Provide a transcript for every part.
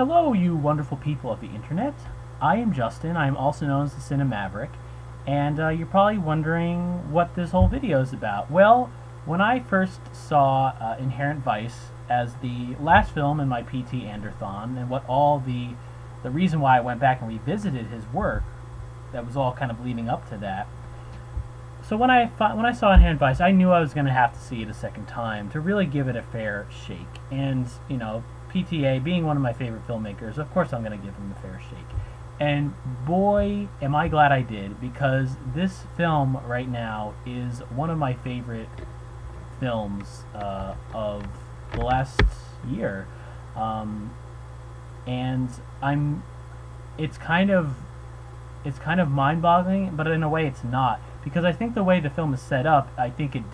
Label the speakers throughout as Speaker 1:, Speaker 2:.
Speaker 1: Hello, you wonderful people of the internet. I am Justin. I am also known as the Cinemaverick, and you're probably wondering what this whole video is about. Well, when I first saw Inherent Vice as the last film in my P.T.A. Ander-Thon, and what all the reason why I went back and revisited his work, that was all kind of leading up to that. So when I saw Inherent Vice, I knew I was going to have to see it a second time to really give it a fair shake. And P.T.A. being one of my favorite filmmakers, of course I'm going to give him a fair shake. And boy, am I glad I did, because this film right now is one of my favorite films of the last year. And it's kind of mind-boggling, but in a way it's not, because I think the way the film is set up, I think it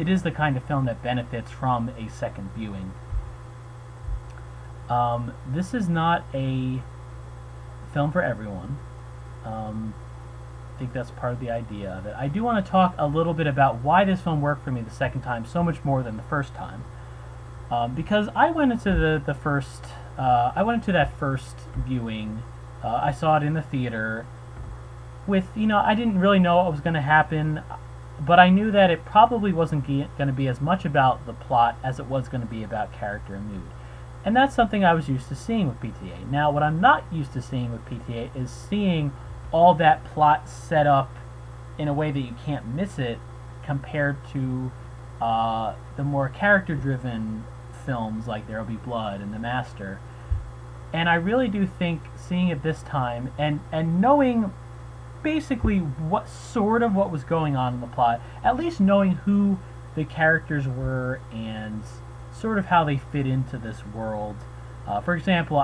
Speaker 1: is the kind of film that benefits from a second viewing. This is not a film for everyone. I think that's part of the idea of it. I do want to talk a little bit about why this film worked for me the second time so much more than the first time. Because I went into that first viewing. I saw it in the theater with, I didn't really know what was going to happen, but I knew that it probably wasn't going to be as much about the plot as it was going to be about character and mood. And that's something I was used to seeing with P.T.A. Now, what I'm not used to seeing with P.T.A. is seeing all that plot set up in a way that you can't miss it, compared to the more character-driven films like There'll Be Blood and The Master. And I really do think seeing it this time and knowing basically what was going on in the plot, at least knowing who the characters were and sort of how they fit into this world. For example,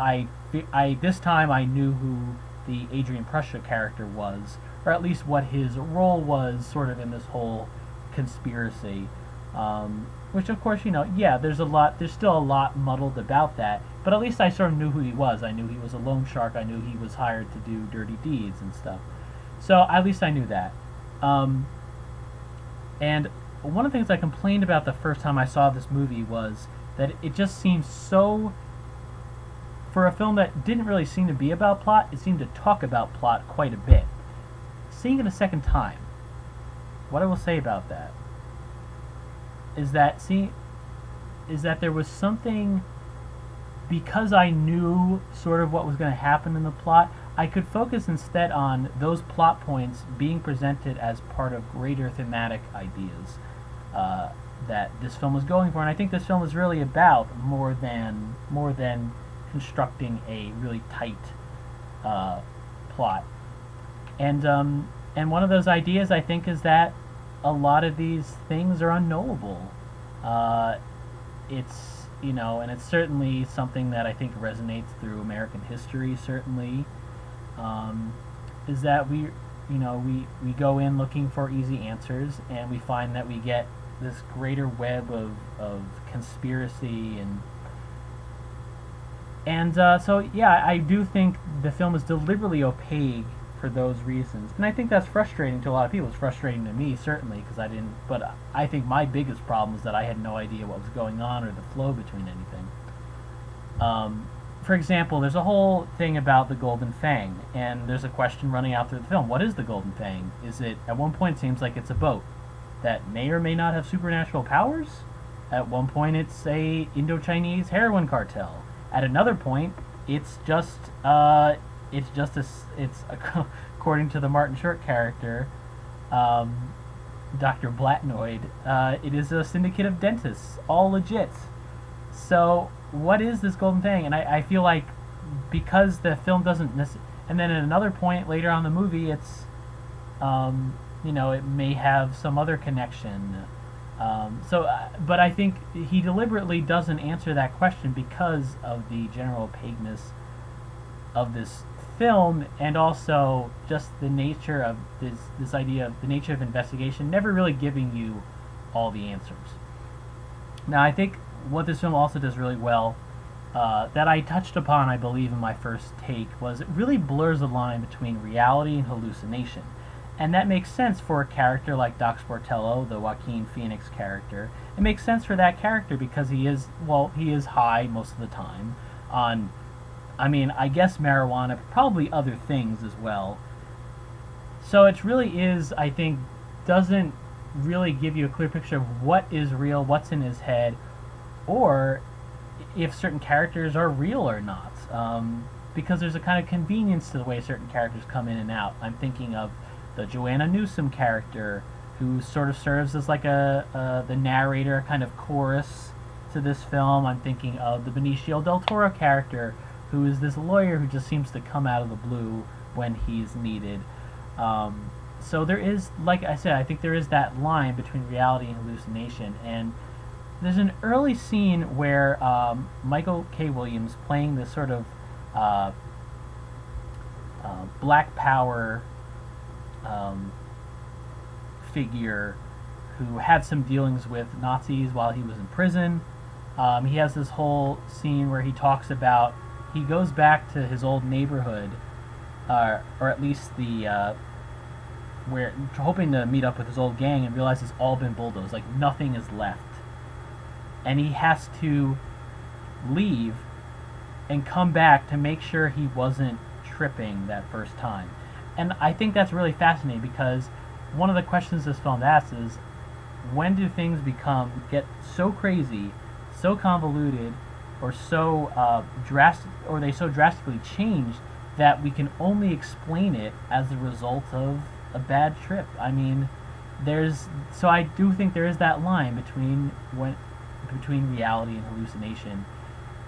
Speaker 1: this time I knew who the Adrian Prussia character was, or at least what his role was sort of in this whole conspiracy. Which, of course, there's still a lot muddled about that, but at least I sort of knew who he was. I knew he was a loan shark. I knew he was hired to do dirty deeds and stuff. So at least I knew that. And one of the things I complained about the first time I saw this movie was that it just seemed so, for a film that didn't really seem to be about plot, it seemed to talk about plot quite a bit. Seeing it a second time, what I will say about that is that there was something, because I knew sort of what was going to happen in the plot, I could focus instead on those plot points being presented as part of greater thematic ideas that this film was going for. And I think this film is really about more than constructing a really tight plot. And one of those ideas, I think, is that a lot of these things are unknowable. And it's certainly something that I think resonates through American history, certainly, is that we go in looking for easy answers, and we find that we get this greater web of conspiracy so yeah, I do think the film is deliberately opaque for those reasons, and I think that's frustrating to a lot of people. It's frustrating to me, certainly, because but I think my biggest problem is that I had no idea what was going on or the flow between anything. For example, there's a whole thing about the Golden Fang, and there's a question running out through the film. What is the Golden Fang? At one point it seems like it's a boat that may or may not have supernatural powers. At one point it's a Indo-Chinese heroin cartel. At another point, it's according to the Martin Short character, Dr. Blatnoid, it is a syndicate of dentists, all legit. So what is this Golden Fang? And I feel like, because the film doesn't and then at another point later on in the movie, it's it may have some other connection. But I think he deliberately doesn't answer that question because of the general opaqueness of this film, and also just the nature of this idea of the nature of investigation never really giving you all the answers. Now, I think what this film also does really well, that I touched upon, I believe, in my first take, was it really blurs the line between reality and hallucination. And that makes sense for a character like Doc Sportello, the Joaquin Phoenix character. It makes sense for that character because he is high most of the time on I mean, I guess marijuana, probably other things as well. So it really is, I think, doesn't really give you a clear picture of what is real, what's in his head, or if certain characters are real or not. Because there's a kind of convenience to the way certain characters come in and out. I'm thinking of the Joanna Newsom character, who sort of serves as like the narrator, a kind of chorus to this film. I'm thinking of the Benicio del Toro character, who is this lawyer who just seems to come out of the blue when he's needed. So there is, like I said, I think there is that line between reality and hallucination. And there's an early scene where Michael K. Williams, playing this sort of Black Power figure who had some dealings with Nazis while he was in prison. He has this whole scene where he talks about, he goes back to his old neighborhood, or at least the where, hoping to meet up with his old gang, and realizes it's all been bulldozed, like nothing is left, and he has to leave and come back to make sure he wasn't tripping that first time. And I think that's really fascinating, because one of the questions this film asks is, when do things get so crazy, so convoluted, or so drastically change that we can only explain it as a result of a bad trip? I mean, so I do think there is that line between reality and hallucination.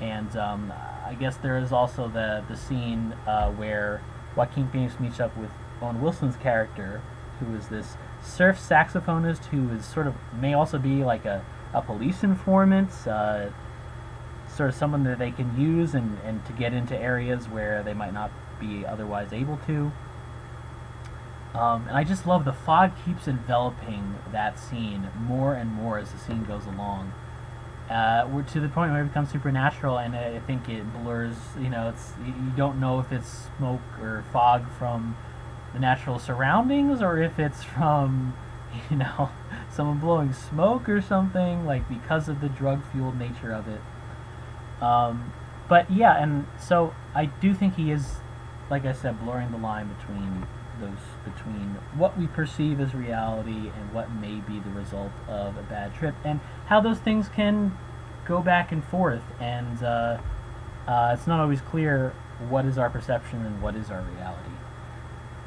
Speaker 1: And I guess there is also the scene where Joaquin Phoenix meets up with Owen Wilson's character, who is this surf saxophonist who is may also be like a police informant, sort of someone that they can use and to get into areas where they might not be otherwise able to. And I just love the fog keeps enveloping that scene more and more as the scene goes along. We're to the point where it becomes supernatural, and I think it blurs. You don't know if it's smoke or fog from the natural surroundings, or if it's from, someone blowing smoke or something, like because of the drug-fueled nature of it. But yeah, and so I do think he is, like I said, blurring the line between what we perceive as reality and what may be the result of a bad trip, and how those things can go back and forth, and it's not always clear what is our perception and what is our reality.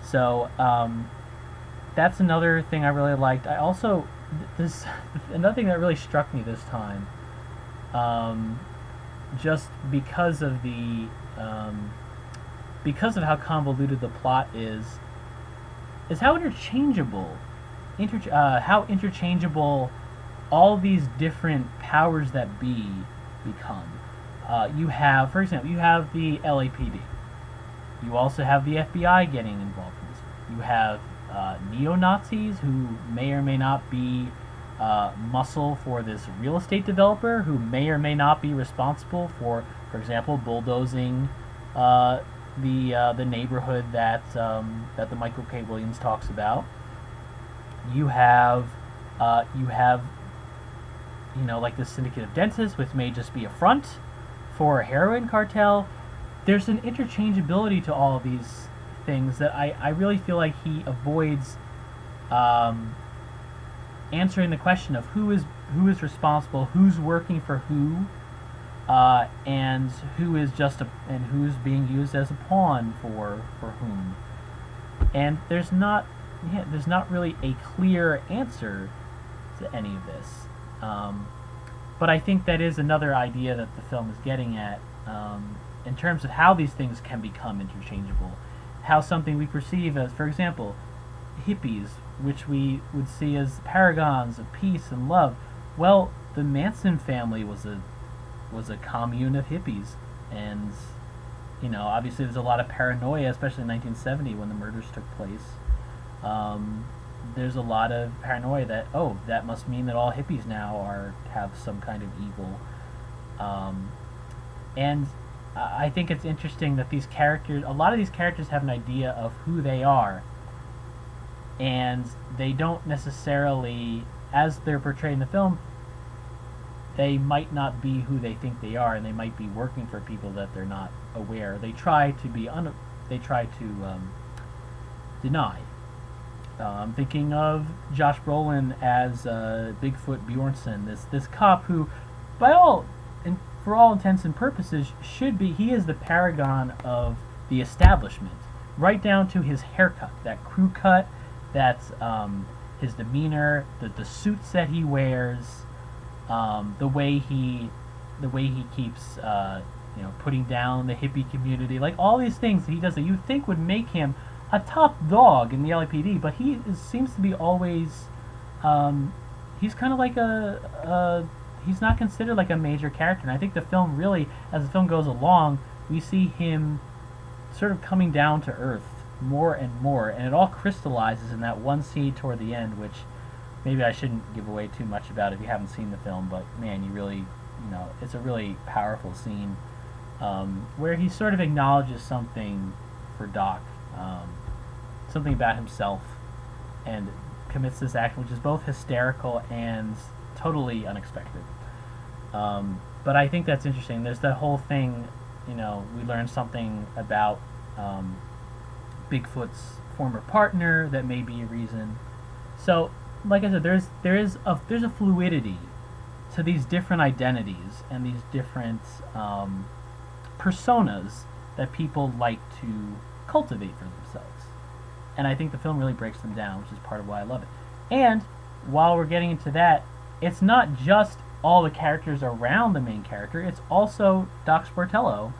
Speaker 1: So that's another thing I really liked. I also another thing that really struck me this time, just because of how convoluted the plot is how interchangeable all these different powers that become. You have, for example, the LAPD. You also have the FBI getting involved in this. You have neo-Nazis who may or may not be muscle for this real estate developer, who may or may not be responsible for example, bulldozing the neighborhood that the Michael K. Williams talks about. You have like the syndicate of dentists, which may just be a front for a heroin cartel. There's an interchangeability to all of these things that I really feel like he avoids answering the question of who is responsible, who's working for who, and who is and who's being used as a pawn for whom. And there's not really a clear answer to any of this. But I think that is another idea that the film is getting at, in terms of how these things can become interchangeable. How something we perceive as, for example, hippies, which we would see as paragons of peace and love. Well, the Manson family was a commune of hippies, and obviously there's a lot of paranoia, especially in 1970 when the murders took place. There's a lot of paranoia that that must mean that all hippies now have some kind of evil, and I think it's interesting that a lot of these characters have an idea of who they are, and they don't necessarily, as they're portrayed in the film, they might not be who they think they are, and they might be working for people that they're not aware. They try to be they try to deny. I'm thinking of Josh Brolin as Bigfoot Bjornsson, this cop who, by all and for all intents and purposes, should be. He is the paragon of the establishment, right down to his haircut, that crew cut, that's his demeanor, the suits that he wears, the way he keeps putting down the hippie community, like all these things that he does that you think would make him a top dog in the LAPD, but seems to be always he's kind of like he's not considered like a major character. And I think the film really, as the film goes along, we see him sort of coming down to earth more and more, and it all crystallizes in that one scene toward the end, which maybe I shouldn't give away too much about if you haven't seen the film, but man, you really, it's a really powerful scene where he sort of acknowledges something for Doc, something about himself, and commits this act, which is both hysterical and totally unexpected. But I think that's interesting. There's that whole thing, we learned something about Bigfoot's former partner that may be a reason. So, like I said, there's a fluidity to these different identities and these different personas that people like to cultivate for themselves. And I think the film really breaks them down, which is part of why I love it. And while we're getting into that, it's not just all the characters around the main character, it's also Doc Sportello,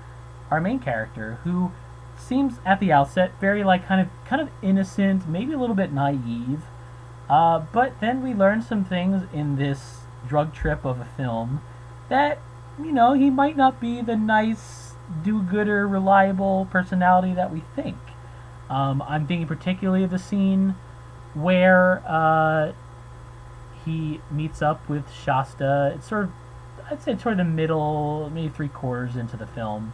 Speaker 1: our main character, who seems at the outset very kind of innocent, maybe a little bit naive, but then we learn some things in this drug trip of a film that he might not be the nice, do-gooder, reliable personality that we think. I'm thinking particularly of the scene where he meets up with Shasta. It's I'd say toward the middle, maybe 3/4 into the film,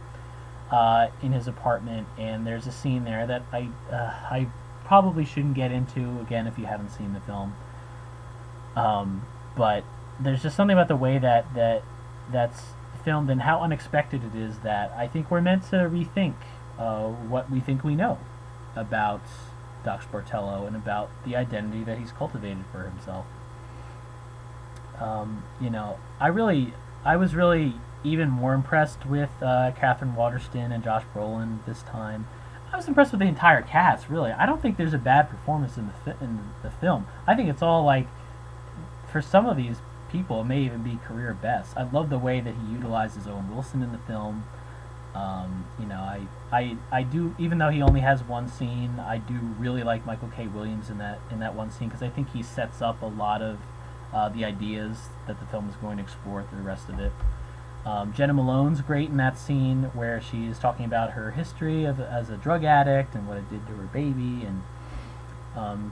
Speaker 1: in his apartment, and there's a scene there that I probably shouldn't get into again if you haven't seen the film. But there's just something about the way that's filmed and how unexpected it is that I think we're meant to rethink what we think we know about Doc Sportello and about the identity that he's cultivated for himself. I was really even more impressed with Catherine Waterston and Josh Brolin this time. I was impressed with the entire cast, really. I don't think there's a bad performance in the film. I think it's all for some of these people, it may even be career best. I love the way that he utilizes Owen Wilson in the film. I do, even though he only has one scene, I do really like Michael K. Williams in that one scene, because I think he sets up a lot of the ideas that the film is going to explore through the rest of it. Jenna Malone's great in that scene where she's talking about her history as a drug addict and what it did to her baby, and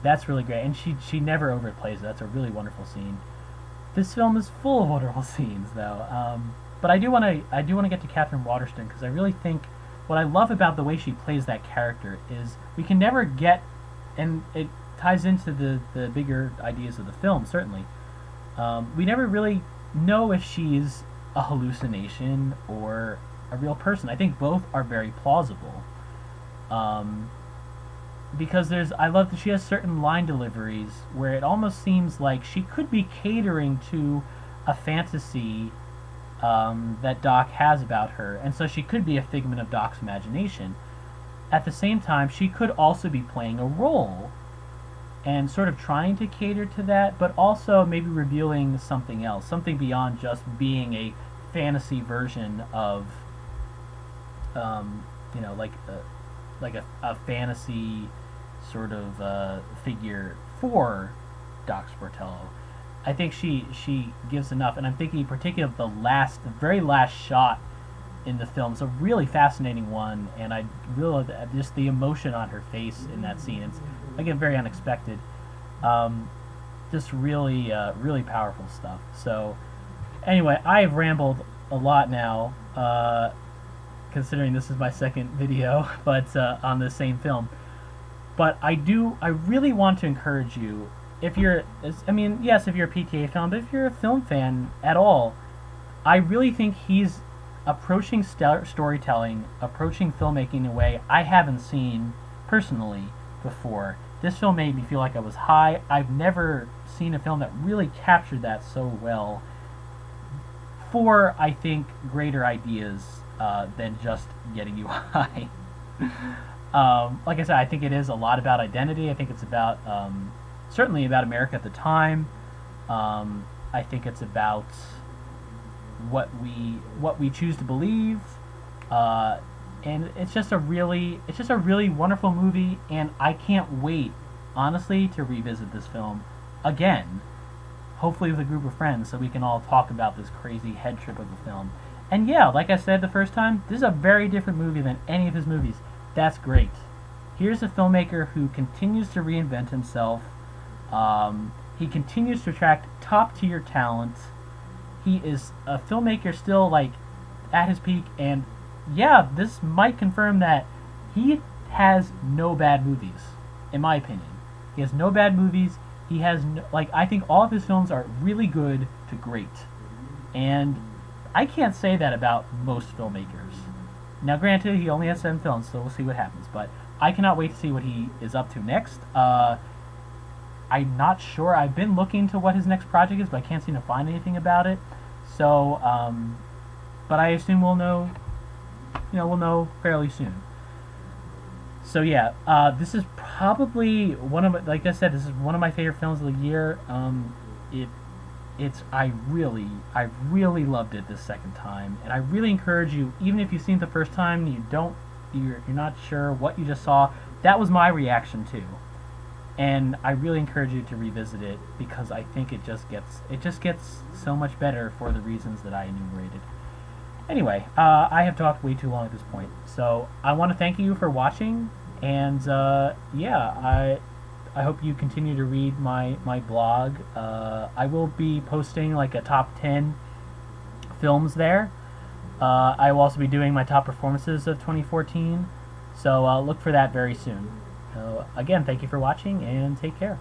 Speaker 1: that's really great. And she never overplays it. That's a really wonderful scene. This film is full of wonderful scenes, though. But I do want to get to Catherine Waterston, because I really think what I love about the way she plays that character is we can never get, and it ties into the bigger ideas of the film, certainly. We never really know if she's a hallucination or a real person. I think both are very plausible. Because I love that she has certain line deliveries where it almost seems like she could be catering to a fantasy that Doc has about her, and so she could be a figment of Doc's imagination. At the same time, she could also be playing a role and sort of trying to cater to that, but also maybe revealing something else, something beyond just being a fantasy version of, like a fantasy sort of figure for Doc Sportello. I think she gives enough, and I'm thinking in particular of the very last shot in the film. It's a really fascinating one, and I really just the emotion on her face in that scene. It's again very unexpected. Just really really powerful stuff. So anyway, I've rambled a lot now, considering this is my second video, but on the same film. But I really want to encourage you, if you're, yes, if you're a P.T.A. fan, but if you're a film fan at all, I really think he's approaching storytelling, approaching filmmaking in a way I haven't seen personally before. This film made me feel like I was high. I've never seen a film that really captured that so well for, I think, greater ideas than just getting you high. Like I said, I think it is a lot about identity. I think it's about, certainly about America at the time. I think it's about what we choose to believe, and it's just a really wonderful movie, and I can't wait, honestly, to revisit this film again, hopefully with a group of friends, so we can all talk about this crazy head trip of a film. And yeah, like I said the first time, this is a very different movie than any of his movies. That's great. Here's a filmmaker who continues to reinvent himself. He continues to attract top tier talent. He is a filmmaker still, like, at his peak, and yeah, this might confirm that he has no bad movies, in my opinion. He has no bad movies. He has no, like, I think all of his films are really good to great, and I can't say that about most filmmakers. Now, granted, he only has 7 films, so we'll see what happens, but I cannot wait to see what he is up to next. I'm not sure. I've been looking to what his next project is, but I can't seem to find anything about it. So, but I assume we'll know, we'll know fairly soon. So yeah, this is probably one of my, like I said, this is one of my favorite films of the year. I really loved it this second time, and I really encourage you, even if you've seen it the first time, you're not sure what you just saw. That was my reaction too. And I really encourage you to revisit it, because I think it just gets so much better for the reasons that I enumerated. Anyway, I have talked way too long at this point, so I want to thank you for watching, and yeah, I hope you continue to read my blog. I will be posting like a top 10 films there. I will also be doing my top performances of 2014, so look for that very soon. So again, thank you for watching, and take care.